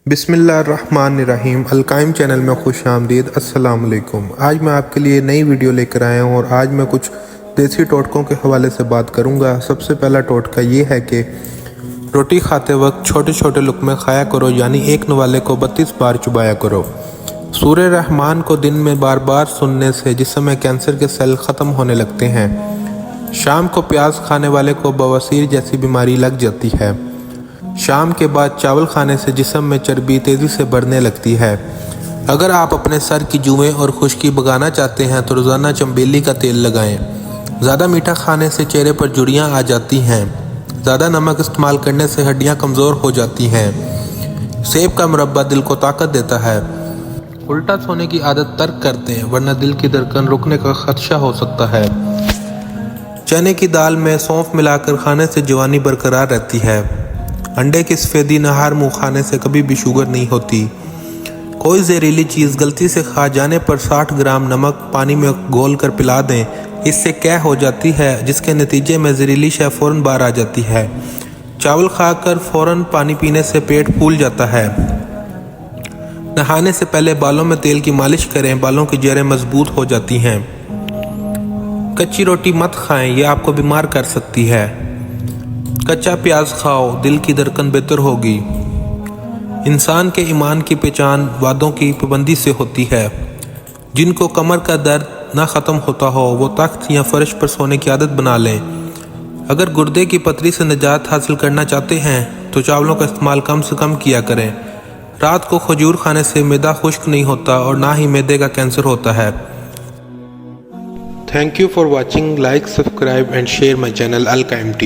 बिस्मिल्लाहिर्रहमानिर्रहीम। अलकाइम चैनल में खुश आमदीद। अस्सलाम वालेकुम। आज मैं आपके लिए नई वीडियो लेकर आया हूँ और आज मैं कुछ देसी टोटकों के हवाले से बात करूँगा। सबसे पहला टोटका ये है कि रोटी खाते वक्त छोटे छोटे लुक़मे खाया करो, यानी एक नवाले को 32 बार चबाया करो। सूरह रहमान को दिन में बार बार सुनने से जिस्म में कैंसर के सेल ख़त्म होने लगते हैं। शाम को प्याज खाने वाले को बवासीर जैसी बीमारी लग जाती है। शाम के बाद चावल खाने से जिस्म में चर्बी तेज़ी से बढ़ने लगती है। अगर आप अपने सर की जुएँ और खुश्की भगाना चाहते हैं तो रोज़ाना चंबेली का तेल लगाएं। ज़्यादा मीठा खाने से चेहरे पर झुर्रियाँ आ जाती हैं। ज़्यादा नमक इस्तेमाल करने से हड्डियाँ कमज़ोर हो जाती हैं। सेब का मुरब्बा दिल को ताकत देता है। उल्टा सोने की आदत तर्क कर दें, वरना दिल की धड़कन रुकने का खदशा हो सकता है। चने की दाल में सौंफ मिलाकर खाने से जवानी बरकरार रहती है। अंडे की सफ़ेदी नहार मुँह खाने से कभी भी शुगर नहीं होती। कोई जहरीली चीज़ गलती से खा जाने पर 60 ग्राम नमक पानी में घोल कर पिला दें। इससे क्या हो जाती है, जिसके नतीजे में जहरीली शय फ़ौरन बाहर आ जाती है। चावल खाकर फ़ौरन पानी पीने से पेट फूल जाता है। नहाने से पहले बालों में तेल की मालिश करें, बालों की जड़ें मजबूत हो जाती हैं। कच्ची रोटी मत खाएं, ये आपको बीमार कर सकती है। कच्चा प्याज खाओ, दिल की धड़कन बेहतर होगी। इंसान के ईमान की पहचान वादों की पाबंदी से होती है। जिनको कमर का दर्द ना ख़त्म होता हो वो तख्त या फर्श पर सोने की आदत बना लें। अगर गुर्दे की पथरी से निजात हासिल करना चाहते हैं तो चावलों का इस्तेमाल कम से कम किया करें। रात को खजूर खाने से मैदा खुश्क नहीं होता और ना ही मैदे का कैंसर होता है। Thank you for watching. Like, subscribe and share my channel अलकाइम टीवी।